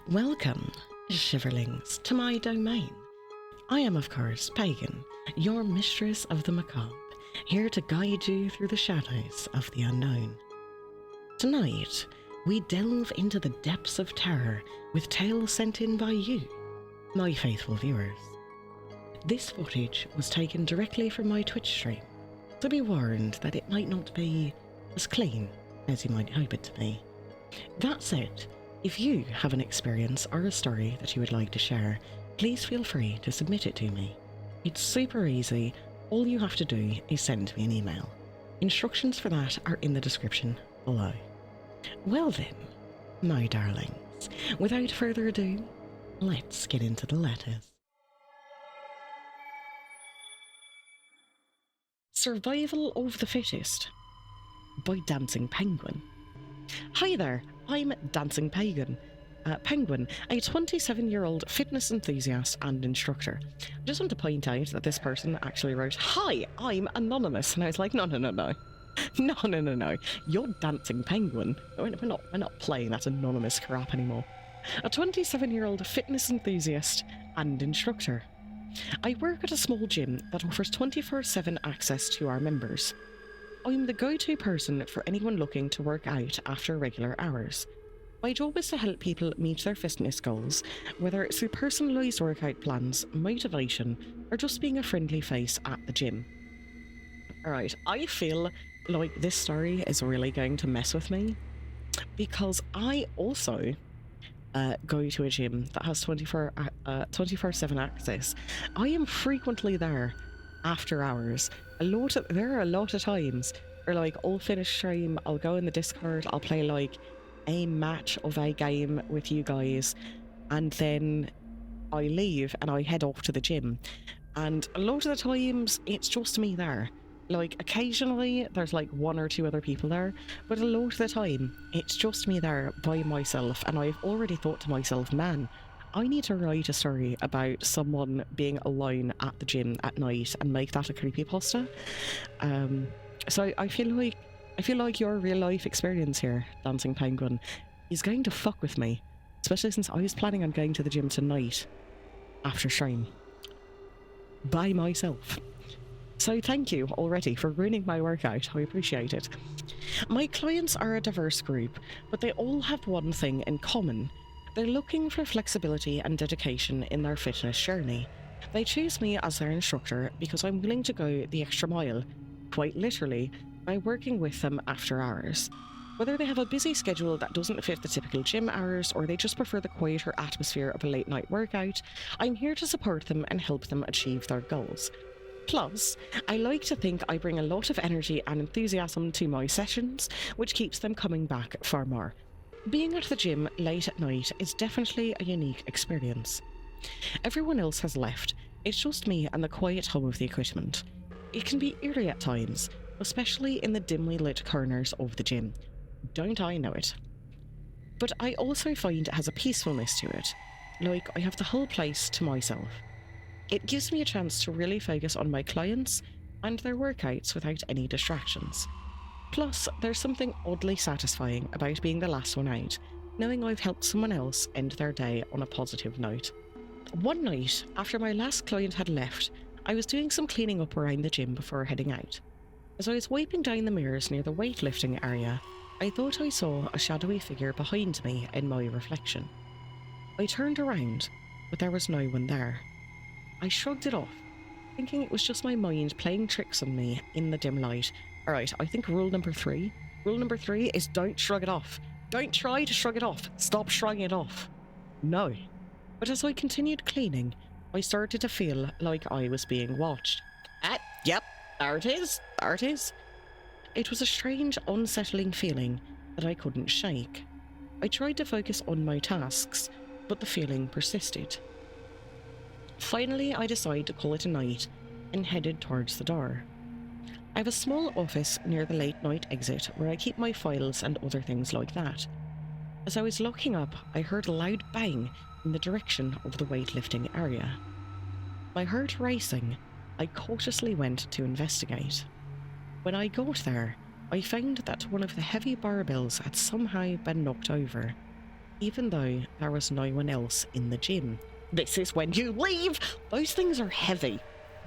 Welcome, shiverlings, to my domain. I am, of course, Pagan, your mistress of the macabre, here to guide you through the shadows of the unknown. Tonight, we delve into the depths of terror with tales sent in by you, my faithful viewers. This footage was taken directly from my Twitch stream, so be warned that it might not be as clean as you might hope it to be. That said, if you have an experience or a story that you would like to share, please feel free to submit it to me. It's super easy. All you have to do is send me an email. Instructions for that are in the description below. Well then, my darlings, without further ado, let's get into the letters. Survival of the Fittest by Dancing Penguin. Hi there, I'm Dancing Penguin, a 27-year-old fitness enthusiast and instructor. I just want to point out that this person actually wrote, "Hi, I'm anonymous," and I was like, no, you're Dancing Penguin. We're not playing that anonymous crap anymore. A 27-year-old fitness enthusiast and instructor. I work at a small gym that offers 24/7 access to our members. I'm the go-to person for anyone looking to work out after regular hours. My job is to help people meet their fitness goals, whether it's through personalised workout plans, motivation, or just being a friendly face at the gym. Alright, I feel like this story is really going to mess with me, because I also go to a gym that has 24/7 access. I am frequently there after hours. There are a lot of times where, like, I'll finish stream, I'll go in the Discord, I'll play like a match of a game with you guys, and then I leave and I head off to the gym. And a lot of the times it's just me there. Like, occasionally there's like one or two other people there, but a lot of the time it's just me there by myself. And I've already thought to myself, man, I need to write a story about someone being alone at the gym at night and make that a creepypasta. So I feel like your real life experience here, Dancing Penguin, is going to fuck with me, especially since I was planning on going to the gym tonight after stream by myself. So thank you already for ruining my workout. I appreciate it. My clients are a diverse group, but they all have one thing in common. They're looking for flexibility and dedication in their fitness journey. They choose me as their instructor because I'm willing to go the extra mile, quite literally, by working with them after hours. Whether they have a busy schedule that doesn't fit the typical gym hours, or they just prefer the quieter atmosphere of a late night workout, I'm here to support them and help them achieve their goals. Plus, I like to think I bring a lot of energy and enthusiasm to my sessions, which keeps them coming back for more. Being at the gym late at night is definitely a unique experience. Everyone else has left. It's just me and the quiet hum of the equipment. It can be eerie at times, especially in the dimly lit corners of the gym. Don't I know it? But I also find it has a peacefulness to it, like I have the whole place to myself. It gives me a chance to really focus on my clients and their workouts without any distractions. Plus, there's something oddly satisfying about being the last one out, knowing I've helped someone else end their day on a positive note. One night, after my last client had left, I was doing some cleaning up around the gym before heading out. As I was wiping down the mirrors near the weightlifting area, I thought I saw a shadowy figure behind me in my reflection. I turned around, but there was no one there. I shrugged it off, thinking it was just my mind playing tricks on me in the dim light. Alright, I think rule number three is don't shrug it off. Don't try to shrug it off. Stop shrugging it off. No. But as I continued cleaning, I started to feel like I was being watched. Yep, there it is. It was a strange, unsettling feeling that I couldn't shake. I tried to focus on my tasks, but the feeling persisted. Finally, I decided to call it a night and headed towards the door. I have a small office near the late night exit where I keep my files and other things like that. As I was locking up, I heard a loud bang in the direction of the weightlifting area. My heart racing, I cautiously went to investigate. When I got there, I found that one of the heavy barbells had somehow been knocked over. even though there was no one else in the gym. This is when you leave! Those things are heavy.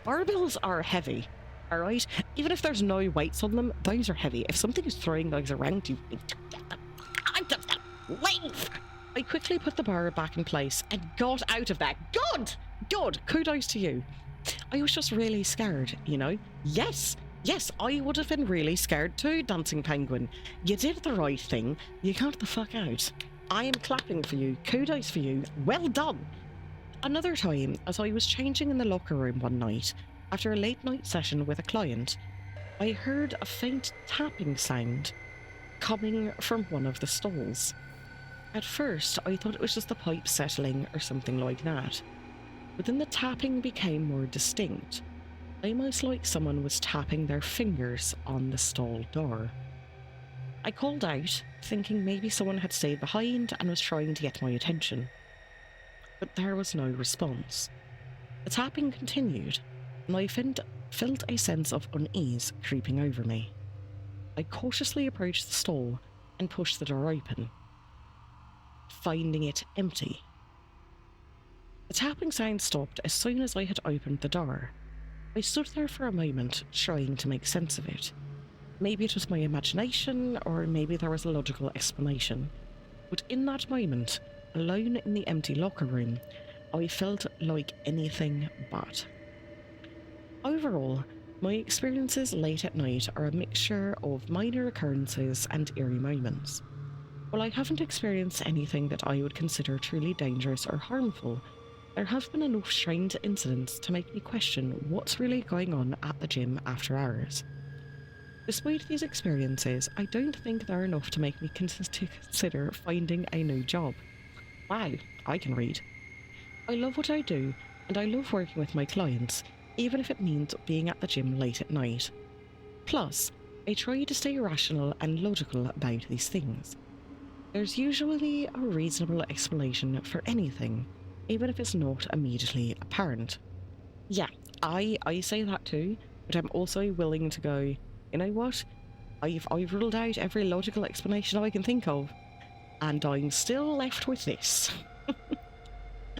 Barbells are heavy, alright? Even if there's no weights on them, those are heavy. If something is throwing those around, you need to get them out of them. Leave! I quickly put the bar back in place and got out of there. Good! Good! Kudos to you. I was just really scared, you know? Yes, I would have been really scared too, Dancing Penguin. You did the right thing. You got the fuck out. I am clapping for you. Kudos for you. Well done. Another time, as I was changing in the locker room one night, after a late night session with a client, I heard a faint tapping sound coming from one of the stalls. At first, I thought it was just the pipe settling or something like that. But then the tapping became more distinct, almost like someone was tapping their fingers on the stall door. I called out, thinking maybe someone had stayed behind and was trying to get my attention. But there was no response. The tapping continued, and I felt a sense of unease creeping over me. I cautiously approached the stall and pushed the door open, finding it empty. The tapping sound stopped as soon as I had opened the door. I stood there for a moment, trying to make sense of it. Maybe it was my imagination, or maybe there was a logical explanation. But in that moment, alone in the empty locker room, I felt like anything but. Overall, my experiences late at night are a mixture of minor occurrences and eerie moments. While I haven't experienced anything that I would consider truly dangerous or harmful, there have been enough strange incidents to make me question what's really going on at the gym after hours. Despite these experiences, I don't think they're enough to make me consider finding a new job. Wow, I can read. I love what I do, and I love working with my clients, even if it means being at the gym late at night. Plus, I try to stay rational and logical about these things. There's usually a reasonable explanation for anything, even if it's not immediately apparent. Yeah, I say that too, but I'm also willing to go, you know what? I've ruled out every logical explanation I can think of, and I'm still left with this.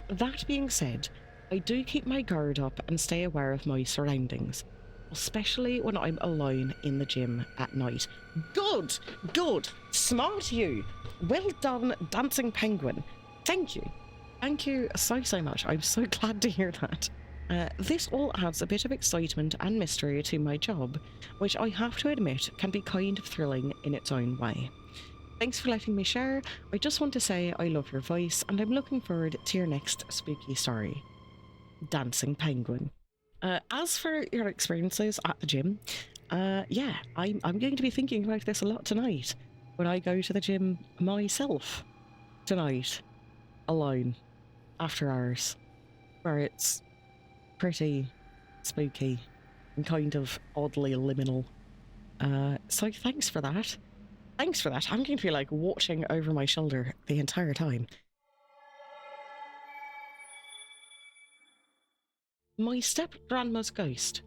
That being said, I do keep my guard up and stay aware of my surroundings, especially when I'm alone in the gym at night. Good! Good! Smart you! Well done, Dancing Penguin. Thank you. Thank you so much. I'm so glad to hear that. This all adds a bit of excitement and mystery to my job, which I have to admit can be kind of thrilling in its own way. Thanks for letting me share. I just want to say I love your voice, and I'm looking forward to your next spooky story. Dancing Penguin. As for your experiences at the gym, yeah, I'm going to be thinking about this a lot tonight when I go to the gym myself tonight, alone, after hours, where it's pretty spooky and kind of oddly liminal. So thanks for that. Thanks for that. I'm going to be like watching over my shoulder the entire time. My step-grandma's ghost.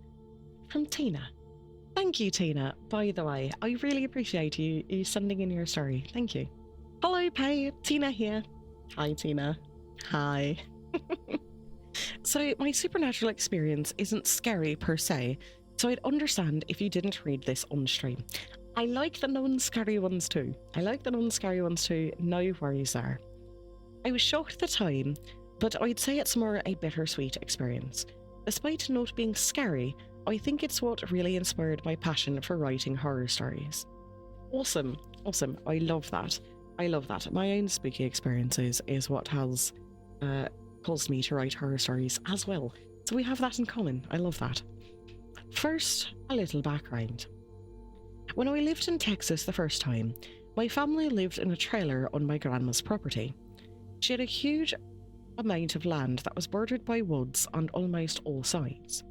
From Tina. Thank you, Tina, by the way. I really appreciate you sending in your story. Thank you. Hello, Pay. Tina here. Hi, Tina. Hi. So, my supernatural experience isn't scary per se, so I'd understand if you didn't read this on stream. I like the non-scary ones too. No worries there. I was shocked at the time, but I'd say it's more a bittersweet experience. Despite not being scary, I think it's what really inspired my passion for writing horror stories. Awesome. I love that. My own spooky experiences is what has caused me to write horror stories as well. So we have that in common. I love that. First, a little background. When I lived in Texas the first time, my family lived in a trailer on my grandma's property. She had a huge amount of land that was bordered by woods on almost all sides.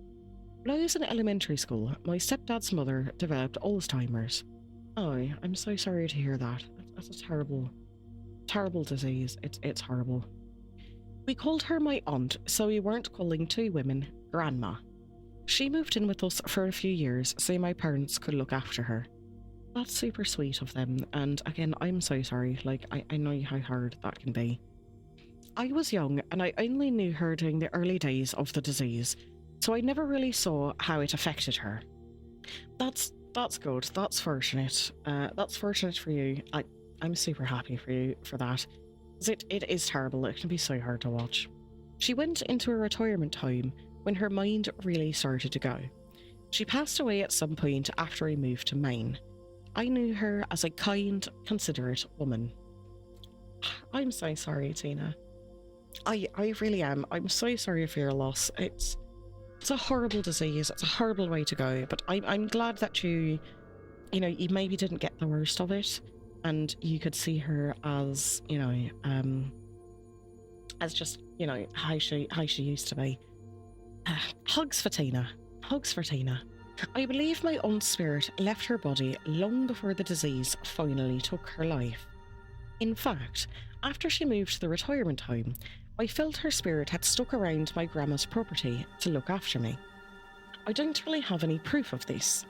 When I was in elementary school, my stepdad's mother developed Alzheimer's. Oh, I'm so sorry to hear that. That's a terrible disease. It's horrible. We called her my aunt, so we weren't calling two women grandma. She moved in with us for a few years so my parents could look after her. That's super sweet of them. And again, I'm so sorry. Like, I know how hard that can be. I was young and I only knew her during the early days of the disease, so I never really saw how it affected her. That's good. That's fortunate. That's fortunate for you. I'm super happy for you for that. 'Cause it is terrible. It can be so hard to watch. She went into a retirement home when her mind really started to go. She passed away at some point after I moved to Maine. I knew her as a kind, considerate woman. I'm so sorry, Tina. I really am. I'm so sorry for your loss. It's a horrible disease. It's a horrible way to go. But I'm glad that you maybe didn't get the worst of it, and you could see her as as just how she used to be. Hugs for Tina. Hugs for Tina. I believe my aunt's spirit left her body long before the disease finally took her life. In fact, after she moved to the retirement home, I felt her spirit had stuck around my grandma's property to look after me. I don't really have any proof of this.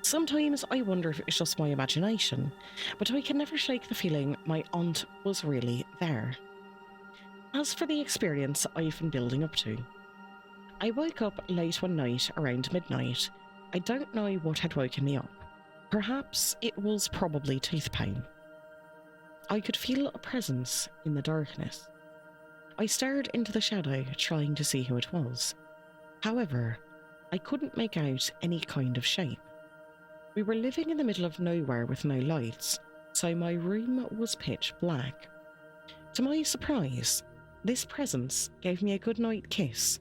Sometimes I wonder if it was just my imagination, but I can never shake the feeling my aunt was really there. As for the experience I've been building up to, I woke up late one night around midnight. I don't know what had woken me up. Perhaps it was probably tooth pain. I could feel a presence in the darkness. I stared into the shadow, trying to see who it was. However, I couldn't make out any kind of shape. We were living in the middle of nowhere with no lights, so my room was pitch black. To my surprise, this presence gave me a goodnight kiss,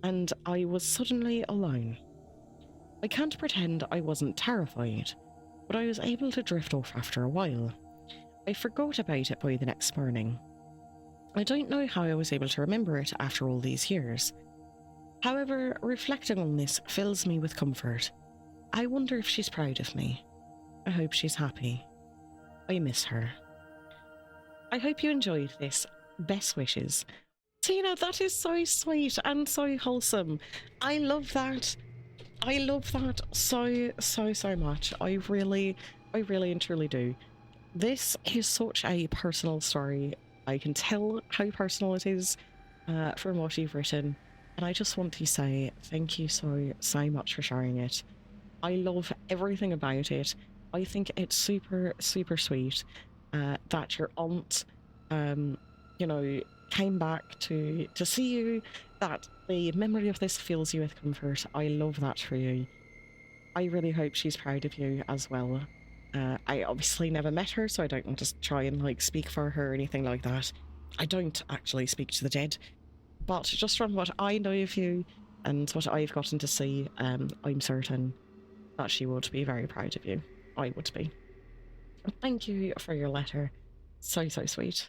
and I was suddenly alone. I can't pretend I wasn't terrified, but I was able to drift off after a while. I forgot about it by the next morning. I don't know how I was able to remember it after all these years. However, reflecting on this fills me with comfort. I wonder if she's proud of me. I hope she's happy. I miss her. I hope you enjoyed this. Best wishes. Tina, that is so sweet and so wholesome. I love that. I love that so much. I really and truly do. This is such a personal story. I can tell how personal it is from what you've written. And I just want to say thank you so much for sharing it. I love everything about it. I think it's super sweet that your aunt, came back to see you, that the memory of this fills you with comfort. I love that for you. I really hope she's proud of you as well. I obviously never met her, so I don't want to try and speak for her or anything like that. I don't actually speak to the dead, but just from what I know of you and what I've gotten to see, I'm certain that she would be very proud of you. I would be. Thank you for your letter. So sweet.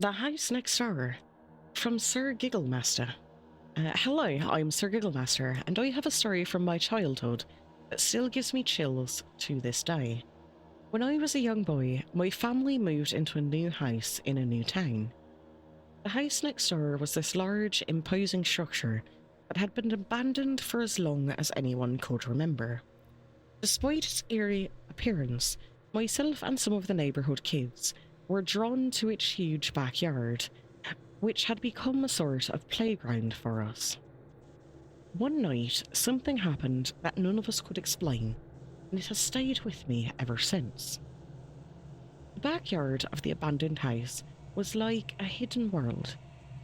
The House Next Door, from Sir Gigglemaster. Hello, I'm Sir Gigglemaster, and I have a story from my childhood that still gives me chills to this day. When I was a young boy, my family moved into a new house in a new town. The house next door was this large, imposing structure that had been abandoned for as long as anyone could remember. Despite its eerie appearance, myself and some of the neighbourhood kids were drawn to its huge backyard, which had become a sort of playground for us. One night, something happened that none of us could explain, and it has stayed with me ever since. The backyard of the abandoned house was like a hidden world,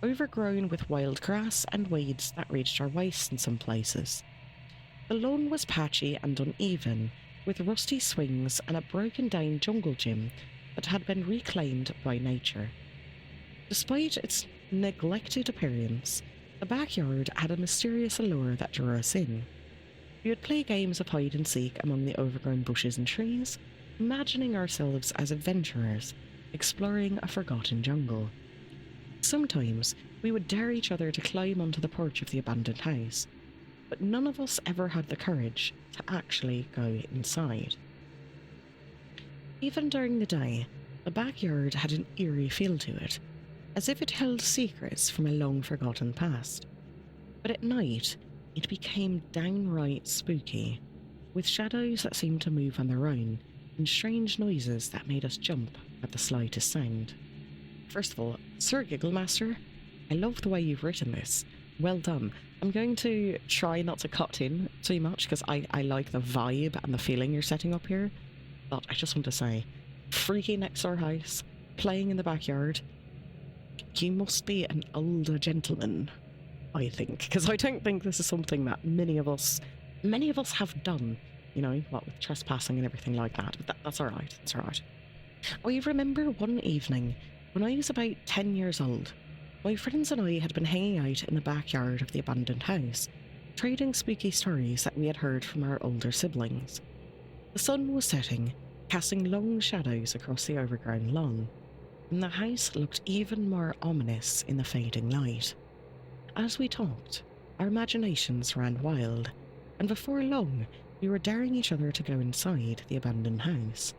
overgrown with wild grass and weeds that reached our waists in some places. The lawn was patchy and uneven, with rusty swings and a broken-down jungle gym that had been reclaimed by nature. Despite its neglected appearance, the backyard had a mysterious allure that drew us in. We would play games of hide and seek among the overgrown bushes and trees, imagining ourselves as adventurers, exploring a forgotten jungle. Sometimes we would dare each other to climb onto the porch of the abandoned house, but none of us ever had the courage to actually go inside. Even during the day, the backyard had an eerie feel to it, as if it held secrets from a long-forgotten past. But at night, it became downright spooky, with shadows that seemed to move on their own and strange noises that made us jump at the slightest sound. First of all, Sir Gigglemaster, I love the way you've written this. Well done. I'm going to try not to cut in too much because I like the vibe and the feeling you're setting up here. But I just want to say, freaky next door house, playing in the backyard, you must be an older gentleman, I think. Because I don't think this is something that many of us have done, you know, what with trespassing and everything like that. But that's alright, it's alright. I remember one evening when I was about 10 years old. My friends and I had been hanging out in the backyard of the abandoned house, trading spooky stories that we had heard from our older siblings. The sun was setting, casting long shadows across the overgrown lawn, and the house looked even more ominous in the fading light. As we talked, our imaginations ran wild, and before long we were daring each other to go inside the abandoned house.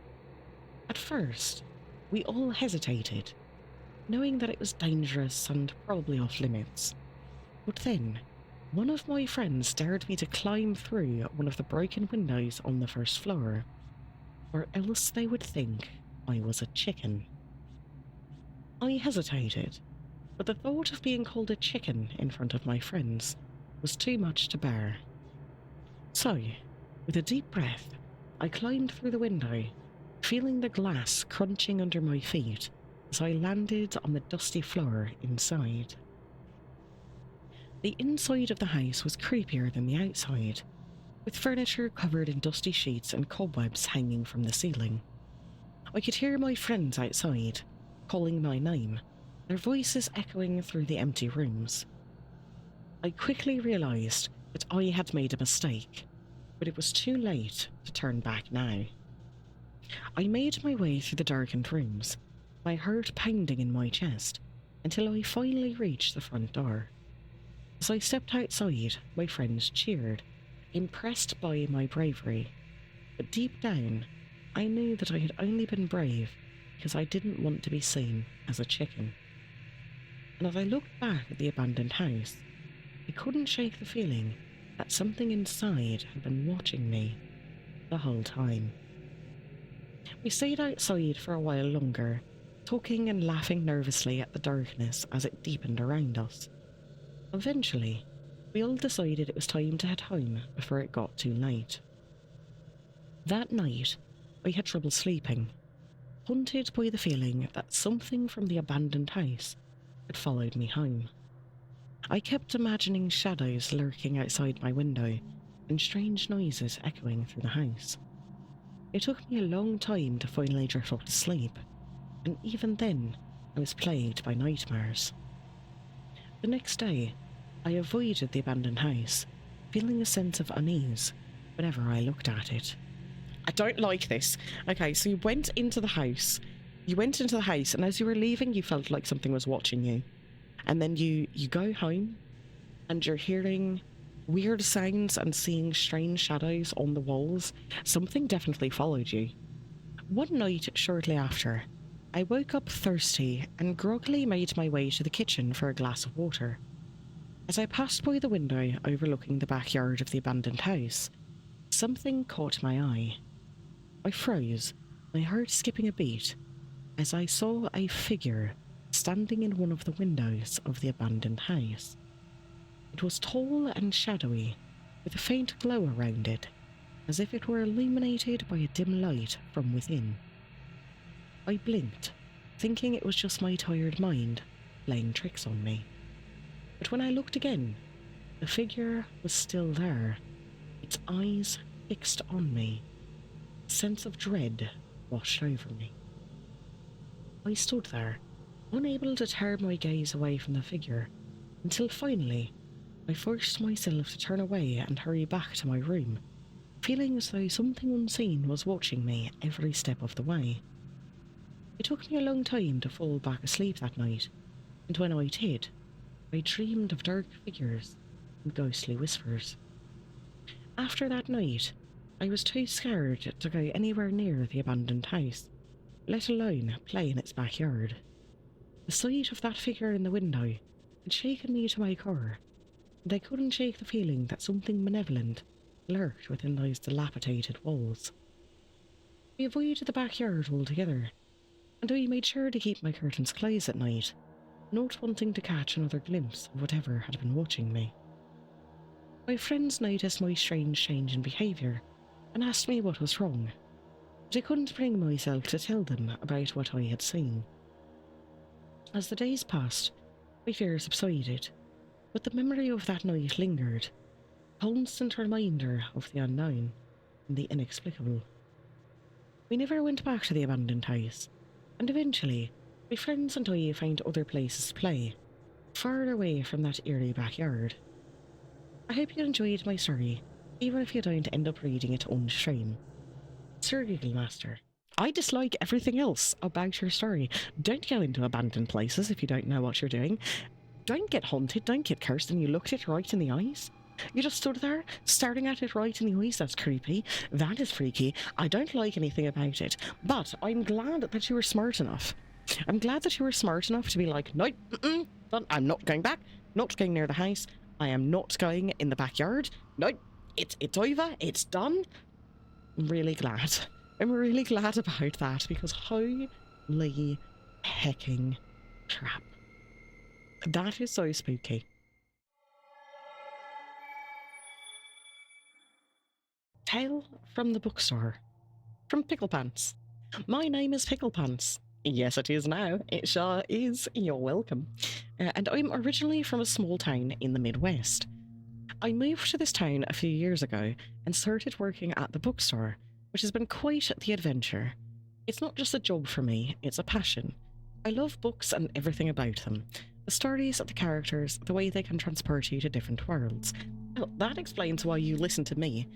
At first, we all hesitated, knowing that it was dangerous and probably off limits. But then, one of my friends dared me to climb through one of the broken windows on the first floor, or else they would think I was a chicken. I hesitated, but the thought of being called a chicken in front of my friends was too much to bear. So, with a deep breath, I climbed through the window, feeling the glass crunching under my feet as I landed on the dusty floor inside. The inside of the house was creepier than the outside, with furniture covered in dusty sheets and cobwebs hanging from the ceiling. I could hear my friends outside, calling my name, their voices echoing through the empty rooms. I quickly realised that I had made a mistake, but it was too late to turn back now. I made my way through the darkened rooms, my heart pounding in my chest, until I finally reached the front door. As I stepped outside, my friends cheered, impressed by my bravery, but deep down, I knew that I had only been brave because I didn't want to be seen as a chicken. And as I looked back at the abandoned house, I couldn't shake the feeling that something inside had been watching me the whole time. We stayed outside for a while longer, talking and laughing nervously at the darkness as it deepened around us. Eventually, we all decided it was time to head home before it got too late. That night, I had trouble sleeping, haunted by the feeling that something from the abandoned house had followed me home. I kept imagining shadows lurking outside my window and strange noises echoing through the house. It took me a long time to finally drift off to sleep, and even then, I was plagued by nightmares. The next day, I avoided the abandoned house, feeling a sense of unease whenever I looked at it. I don't like this. Okay, so you went into the house, and as you were leaving, you felt like something was watching you. And then you go home, and you're hearing weird sounds and seeing strange shadows on the walls. Something definitely followed you. One night shortly after, I woke up thirsty and groggily made my way to the kitchen for a glass of water. As I passed by the window overlooking the backyard of the abandoned house, something caught my eye. I froze, my heart skipping a beat, as I saw a figure standing in one of the windows of the abandoned house. It was tall and shadowy, with a faint glow around it, as if it were illuminated by a dim light from within. I blinked, thinking it was just my tired mind playing tricks on me. But when I looked again, the figure was still there, its eyes fixed on me. A sense of dread washed over me. I stood there, unable to tear my gaze away from the figure, until finally I forced myself to turn away and hurry back to my room, feeling as though something unseen was watching me every step of the way. It took me a long time to fall back asleep that night, and when I did, I dreamed of dark figures and ghostly whispers. After that night, I was too scared to go anywhere near the abandoned house, let alone play in its backyard. The sight of that figure in the window had shaken me to my core, They couldn't shake the feeling that something malevolent lurked within those dilapidated walls. We avoided the backyard altogether, and I made sure to keep my curtains closed at night, not wanting to catch another glimpse of whatever had been watching me. My friends noticed my strange change in behaviour and asked me what was wrong, but I couldn't bring myself to tell them about what I had seen. As the days passed, my fear subsided, but the memory of that night lingered, a constant reminder of the unknown and the inexplicable. We never went back to the abandoned house, and eventually my friends and I found other places to play, far away from that eerie backyard. I hope you enjoyed my story, even if you don't end up reading it on stream. Sir Giggle Master, I dislike everything else about your story. Don't go into abandoned places if you don't know what you're doing. Don't get haunted, don't get cursed, and you looked it right in the eyes. You just stood there, staring at it right in the eyes. That's creepy. That is freaky. I don't like anything about it. But I'm glad that you were smart enough. I'm glad that you were smart enough to be like, no, I'm not going back. Not going near the house. I am not going in the backyard. No, it's over. It's done. I'm really glad. I'm really glad about that, because holy hecking crap. That is so spooky. Tale from the Bookstore. From Pickle Pants. My name is Pickle Pants. Yes, it is now. It sure is. You're welcome. And I'm originally from a small town in the Midwest. I moved to this town a few years ago and started working at the bookstore, which has been quite the adventure. It's not just a job for me, it's a passion. I love books and everything about them. The stories of the characters, the way they can transport you to different worlds. Well, that explains why you listen to me.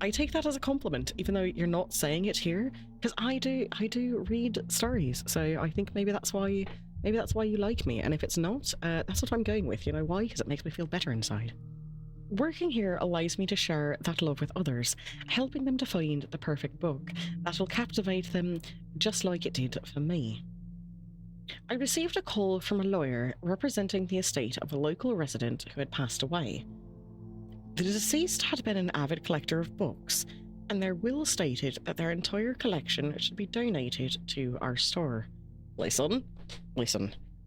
I take that as a compliment, even though you're not saying it here, because I do read stories, so I think maybe that's why you like me, and if it's not, that's what I'm going with. You know why? Because it makes me feel better inside. Working here allows me to share that love with others, helping them to find the perfect book that will captivate them just like it did for me. I received a call from a lawyer representing the estate of a local resident who had passed away. The deceased had been an avid collector of books, and their will stated that their entire collection should be donated to our store. Listen,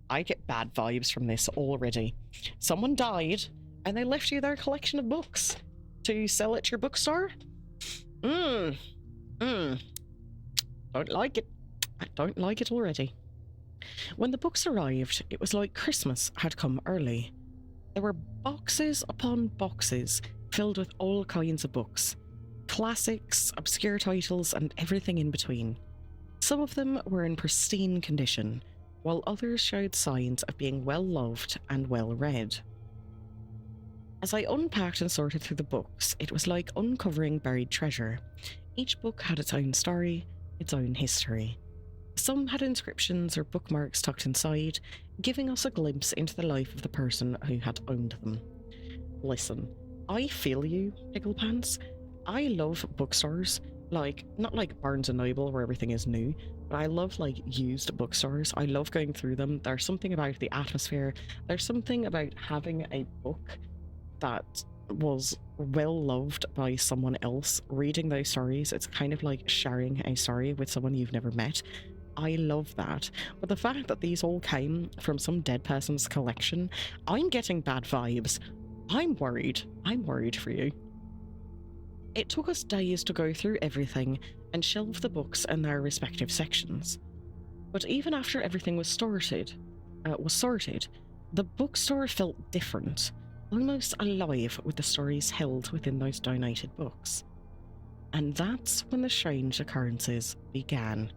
I get bad vibes from this already. Someone died, and they left you their collection of books to sell at your bookstore? Don't like it. I don't like it already. When the books arrived, it was like Christmas had come early. There were boxes upon boxes filled with all kinds of books. Classics, obscure titles, and everything in between. Some of them were in pristine condition, while others showed signs of being well loved and well read. As I unpacked and sorted through the books, it was like uncovering buried treasure. Each book had its own story, its own history. Some had inscriptions or bookmarks tucked inside, giving us a glimpse into the life of the person who had owned them. Listen, I feel you, Pickle Pants. I love bookstores, not like Barnes & Noble where everything is new, but I love used bookstores. I love going through them. There's something about the atmosphere. There's something about having a book that was well loved by someone else. Reading those stories, it's kind of like sharing a story with someone you've never met. I love that. But the fact that these all came from some dead person's collection, I'm getting bad vibes. I'm worried. I'm worried for you. It took us days to go through everything and shelve the books in their respective sections. But even after everything was sorted, the bookstore felt different, almost alive with the stories held within those donated books. And that's when the strange occurrences began.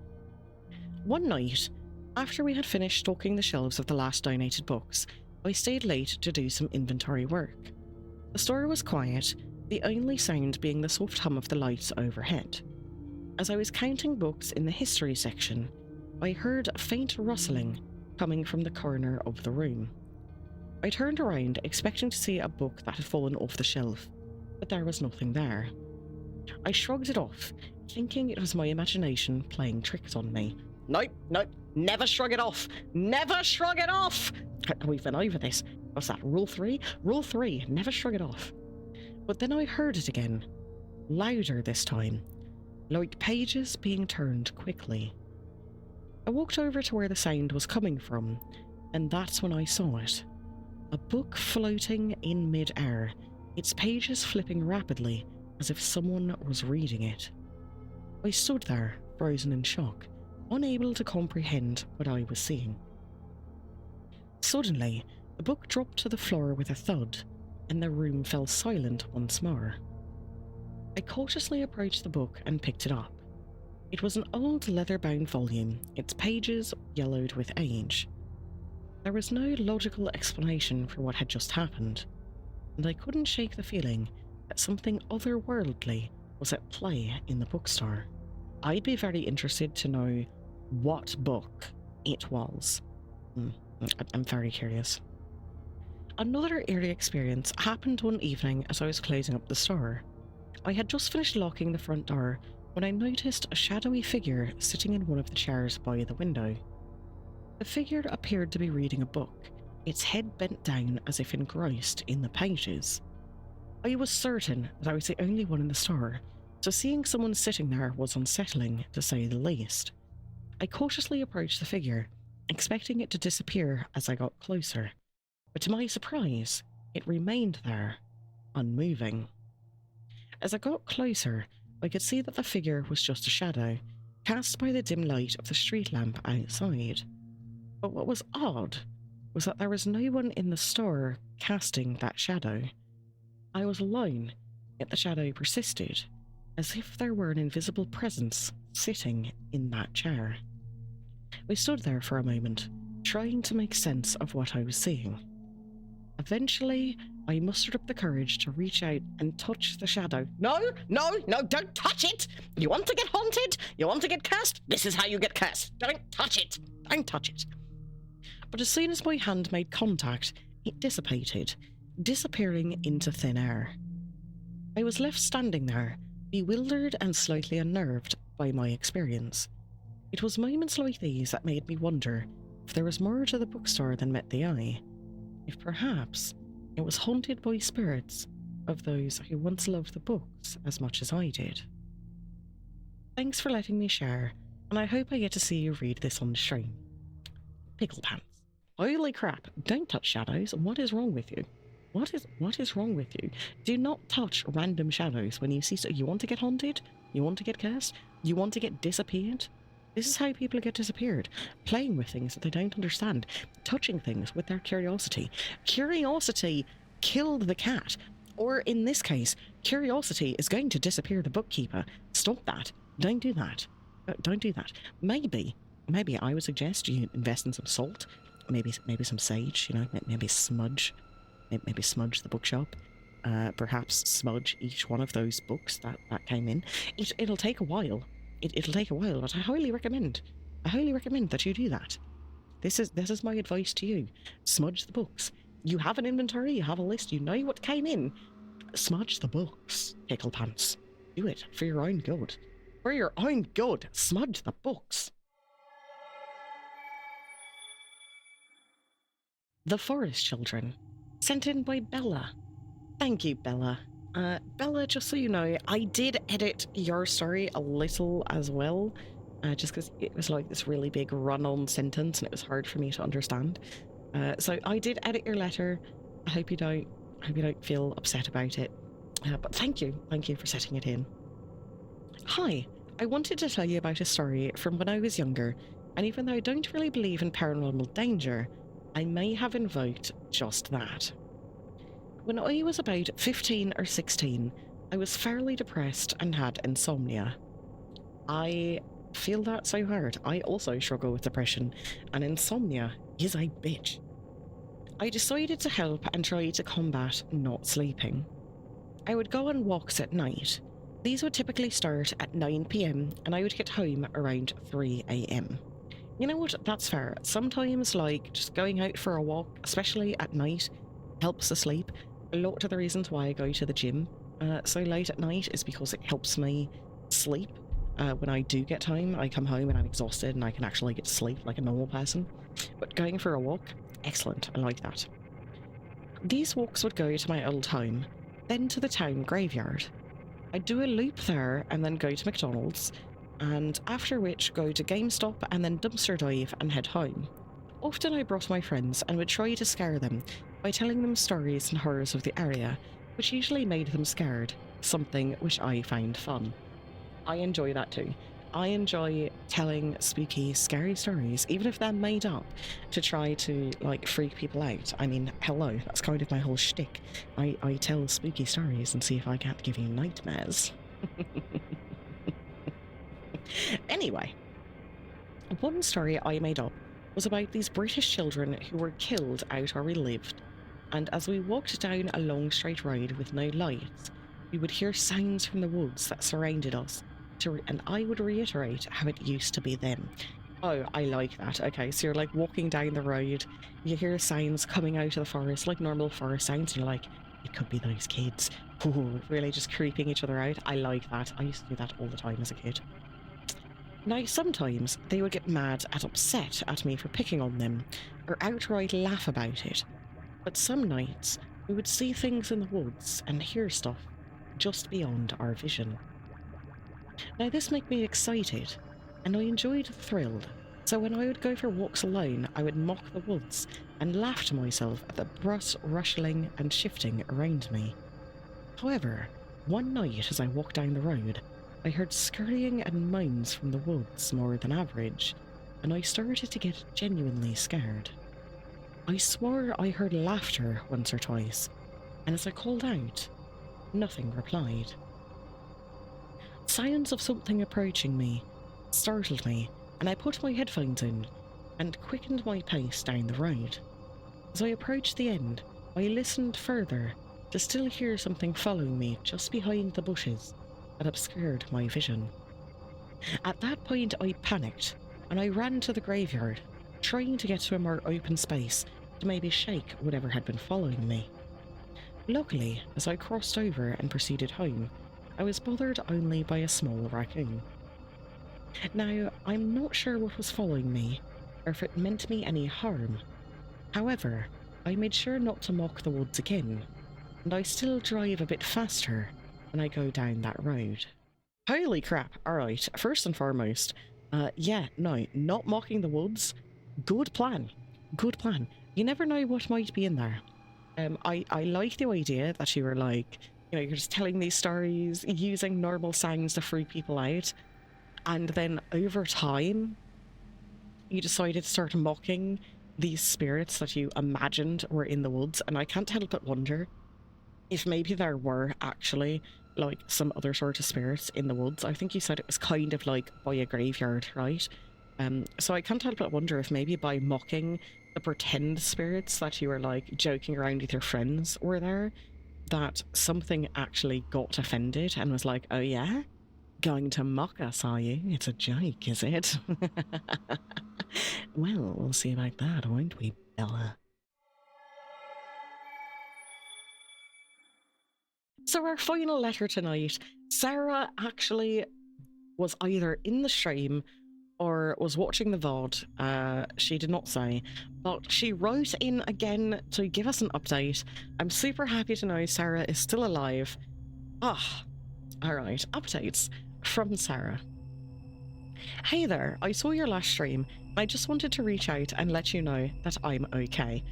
One night, after we had finished stocking the shelves of the last donated books, I stayed late to do some inventory work. The store was quiet, the only sound being the soft hum of the lights overhead. As I was counting books in the history section, I heard a faint rustling coming from the corner of the room. I turned around, expecting to see a book that had fallen off the shelf, but there was nothing there. I shrugged it off, thinking it was my imagination playing tricks on me. Nope, never shrug it off! Never shrug it off! We've been over this. What's that? Rule 3? Rule 3, never shrug it off. But then I heard it again, louder this time, like pages being turned quickly. I walked over to where the sound was coming from, and that's when I saw it. A book floating in mid-air, its pages flipping rapidly as if someone was reading it. I stood there, frozen in shock, unable to comprehend what I was seeing. Suddenly, the book dropped to the floor with a thud, and the room fell silent once more. I cautiously approached the book and picked it up. It was an old leather-bound volume, its pages yellowed with age. There was no logical explanation for what had just happened, and I couldn't shake the feeling that something otherworldly was at play in the bookstore. I'd be very interested to know what book it was. I'm very curious. Another eerie experience happened one evening as I was closing up the store. I had just finished locking the front door when I noticed a shadowy figure sitting in one of the chairs by the window. The figure appeared to be reading a book, its head bent down as if engrossed in the pages. I was certain that I was the only one in the store, so seeing someone sitting there was unsettling, to say the least. I cautiously approached the figure, expecting it to disappear as I got closer, but to my surprise, it remained there, unmoving. As I got closer, I could see that the figure was just a shadow, cast by the dim light of the street lamp outside. But what was odd was that there was no one in the store casting that shadow. I was alone, yet the shadow persisted, as if there were an invisible presence sitting in that chair. We stood there for a moment, trying to make sense of what I was seeing. Eventually, I mustered up the courage to reach out and touch the shadow. No, don't touch it! You want to get haunted? You want to get cursed? This is how you get cursed. Don't touch it! Don't touch it! But as soon as my hand made contact, it dissipated, disappearing into thin air. I was left standing there, bewildered and slightly unnerved by my experience. It was moments like these that made me wonder if there was more to the bookstore than met the eye, if perhaps it was haunted by spirits of those who once loved the books as much as I did. Thanks for letting me share, and I hope I get to see you read this on the stream. Pickle pants. Holy crap, don't touch shadows. What is wrong with you? What is wrong with you? Do not touch random shadows when you see you want to get haunted? You want to get cursed? You want to get disappeared? This is how people get disappeared. Playing with things that they don't understand. Touching things with their curiosity. Curiosity killed the cat. Or in this case, curiosity is going to disappear the bookkeeper. Stop that. Don't do that. Don't do that. Maybe I would suggest you invest in some salt. Maybe some sage, you know, maybe smudge. Maybe smudge the bookshop. Perhaps smudge each one of those books that came in. It'll take a while. It'll take a while, but I highly recommend that you do that. This is my advice to you. Smudge the books. You have an inventory, you have a list, you know what came in. Smudge the books, pickle pants. Do it for your own good. For your own good, smudge the books. The Forest Children, sent in by Bella. Thank you, Bella. Bella, just so you know, I did edit your story a little as well, just because it was like this really big run-on sentence and it was hard for me to understand. So I did edit your letter. I hope you don't feel upset about it. But thank you for setting it in. Hi, I wanted to tell you about a story from when I was younger, and even though I don't really believe in paranormal danger, I may have invoked just that. When I was about 15 or 16, I was fairly depressed and had insomnia. I feel that so hard. I also struggle with depression, and insomnia is a bitch. I decided to help and try to combat not sleeping. I would go on walks at night. These would typically start at 9 PM and I would get home around 3 AM. You know what? That's fair. Sometimes, like, just going out for a walk, especially at night, helps us sleep. A lot of the reasons why I go to the gym so late at night is because it helps me sleep. When I do get home, I come home and I'm exhausted and I can actually get to sleep like a normal person. But going for a walk, excellent. I like that. These walks would go to my old home, then to the town graveyard. I'd do a loop there and then go to McDonald's, and after which go to GameStop and then dumpster dive and head home. Often I brought my friends and would try to scare them by telling them stories and horrors of the area, which usually made them scared, something which I found fun. I enjoy that too. I enjoy telling spooky, scary stories, even if they're made up, to try to, like, freak people out. I mean, hello, that's kind of my whole shtick. I tell spooky stories and see if I can't give you nightmares. Anyway, one story I made up was about these British children who were killed out where we lived, and as we walked down a long straight road with no lights, we would hear sounds from the woods that surrounded us, and I would reiterate how it used to be them. Oh, I like that. Okay, so you're like walking down the road, you hear sounds coming out of the forest, like normal forest sounds, and you're like, it could be those kids. Ooh, really just creeping each other out. I like that. I used to do that all the time as a kid. Now, sometimes they would get mad and upset at me for picking on them, or outright laugh about it. But some nights, we would see things in the woods and hear stuff just beyond our vision. Now, this made me excited, and I enjoyed the thrill, so when I would go for walks alone, I would mock the woods and laugh to myself at the brush rustling and shifting around me. However, one night as I walked down the road, I heard scurrying and moans from the woods more than average, and I started to get genuinely scared. I swore I heard laughter once or twice, and as I called out, nothing replied. Sounds of something approaching me startled me, and I put my headphones in and quickened my pace down the road. As I approached the end, I listened further to still hear something following me just behind the bushes that obscured my vision. At that point I panicked, and I ran to the graveyard, trying to get to a more open space to maybe shake whatever had been following me. Luckily, as I crossed over and proceeded home, I was bothered only by a small raccoon. Now, I'm not sure what was following me, or if it meant me any harm. However, I made sure not to mock the woods again, and I still drive a bit faster when I go down that road. Holy crap, alright, first and foremost, yeah, no, not mocking the woods, good plan, good plan. You never know what might be in there. I like the idea that you were like, you know, you're just telling these stories, using normal sounds to freak people out, and then over time, you decided to start mocking these spirits that you imagined were in the woods, and I can't help but wonder if maybe there were actually like some other sort of spirits in the woods. I think you said it was kind of like by a graveyard, right? So I can't help but wonder if maybe by mocking the pretend spirits that you were like joking around with your friends were there, that something actually got offended and was like, oh yeah? Going to mock us, are you? It's a joke, is it? Well, we'll see about that, won't we, Bella? So our final letter tonight, Sarah actually was either in the stream or was watching the VOD. She did not say, but she wrote in again to give us an update. I'm super happy to know Sarah is still alive. Ah, alright, updates from Sarah. Hey there, I saw your last stream. I just wanted to reach out and let you know that I'm okay.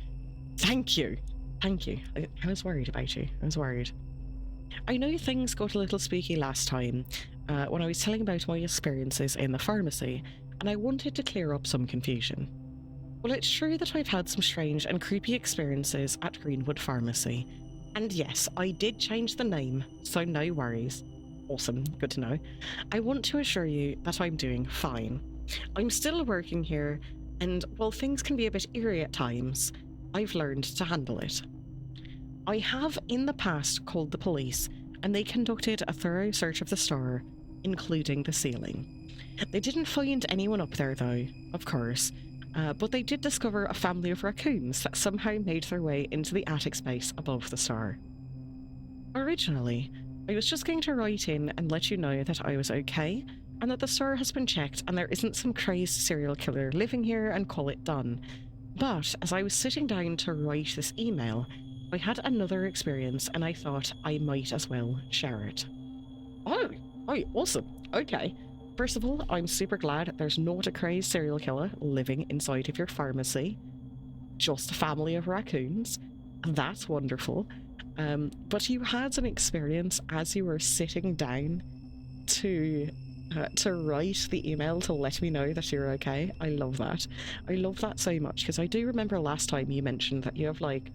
Thank you. Thank you. I was worried about you. I was worried. I know things got a little spooky last time when I was telling about my experiences in the pharmacy, and I wanted to clear up some confusion. Well, it's true that I've had some strange and creepy experiences at Greenwood Pharmacy, and yes, I did change the name, so no worries. Awesome, good to know. I want to assure you that I'm doing fine. I'm still working here, and while things can be a bit eerie at times, I've learned to handle it. I have in the past called the police, and they conducted a thorough search of the store, including the ceiling. They didn't find anyone up there though, of course, but they did discover a family of raccoons that somehow made their way into the attic space above the store. Originally, I was just going to write in and let you know that I was okay, and that the store has been checked and there isn't some crazed serial killer living here, and call it done. But as I was sitting down to write this email, I had another experience and I thought I might as well share it. Oh, oh, awesome. Okay. First of all, I'm super glad there's not a crazed serial killer living inside of your pharmacy. Just a family of raccoons. That's wonderful. But you had an experience as you were sitting down to write the email to let me know that you're okay. I love that. I love that so much because I do remember last time you mentioned that you have like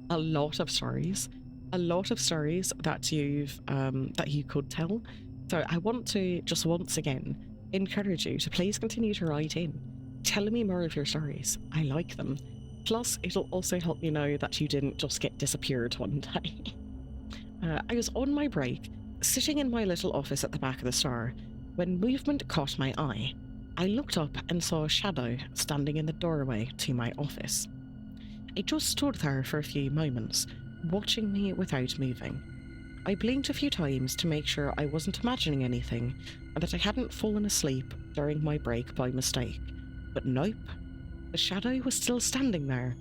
a lot of stories that you've that you could tell. So I want to just once again encourage you to please continue to write in. Tell me more of your stories. I like them. Plus, it'll also help me know that you didn't just get disappeared one day. I was on my break, sitting in my little office at the back of the store, when movement caught my eye. I looked up and saw a shadow standing in the doorway to my office. It just stood there for a few moments, watching me without moving. I blinked a few times to make sure I wasn't imagining anything and that I hadn't fallen asleep during my break by mistake. But nope. The shadow was still standing there,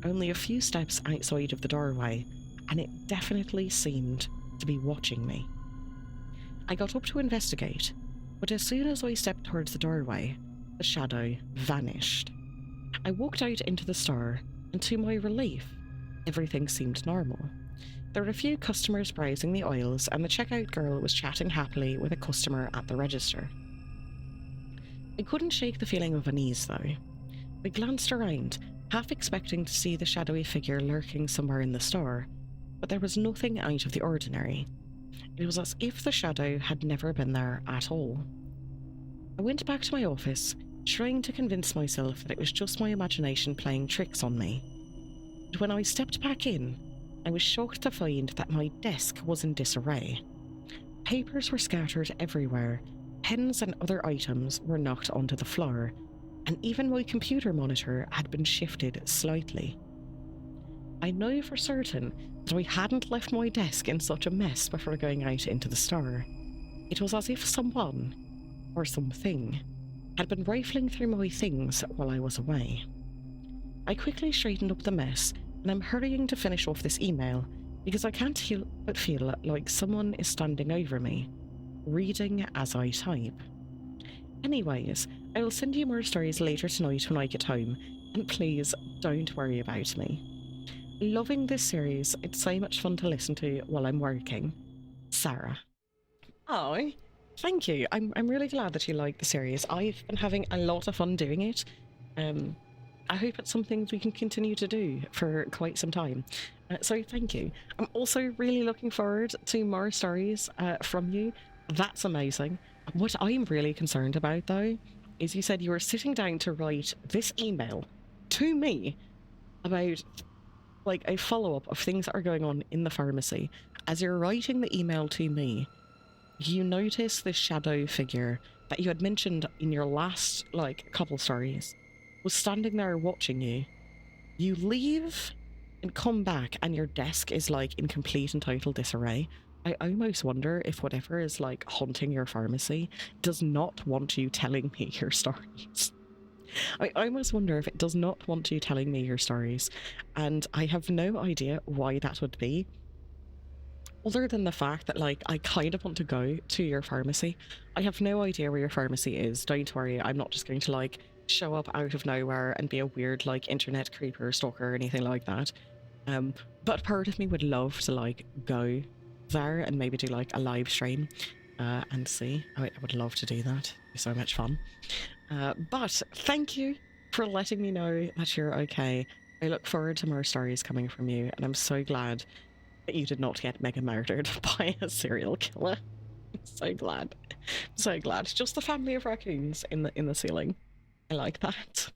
only a few steps outside of the doorway, and it definitely seemed to be watching me. I got up to investigate, but as soon as I stepped towards the doorway, the shadow vanished. I walked out into the store, and to my relief, everything seemed normal. There were a few customers browsing the aisles, and the checkout girl was chatting happily with a customer at the register. I couldn't shake the feeling of unease, though. I glanced around, half expecting to see the shadowy figure lurking somewhere in the store, but there was nothing out of the ordinary. It was as if the shadow had never been there at all. I went back to my office, trying to convince myself that it was just my imagination playing tricks on me. But when I stepped back in, I was shocked to find that my desk was in disarray. Papers were scattered everywhere, pens and other items were knocked onto the floor, and even my computer monitor had been shifted slightly. I know for certain that I hadn't left my desk in such a mess before going out into the store. It was as if someone, or something, had been rifling through my things while I was away. I quickly straightened up the mess, and I'm hurrying to finish off this email because I can't help but feel like someone is standing over me, reading as I type. Anyways, I will send you more stories later tonight when I get home, and please don't worry about me. Loving this series, it's so much fun to listen to while I'm working. Sarah. Oh, thank you. I'm really glad that you like the series. I've been having a lot of fun doing it. I hope it's something we can continue to do for quite some time. So thank you. I'm also really looking forward to more stories from you. That's amazing. What I'm really concerned about, though, is you said you were sitting down to write this email to me about like a follow-up of things that are going on in the pharmacy. As you're writing the email to me, you notice this shadow figure that you had mentioned in your last like couple stories was standing there watching you. You leave and come back and your desk is like in complete and total disarray. I almost wonder if whatever is like haunting your pharmacy does not want you telling me your stories. I almost wonder if it does not want you telling me your stories, and I have no idea why that would be. Other than the fact that like I kind of want to go to your pharmacy. I have no idea where your pharmacy is. Don't worry, I'm not just going to like show up out of nowhere and be a weird like internet creeper stalker or anything like that. But part of me would love to like go there and maybe do like a live stream and see. I would love to do that. It'd be so much fun. But thank you for letting me know that you're okay. I look forward to more stories coming from you, and I'm so glad that you did not get mega murdered by a serial killer. I'm so glad. I'm so glad. Just the family of raccoons in the ceiling. I like that.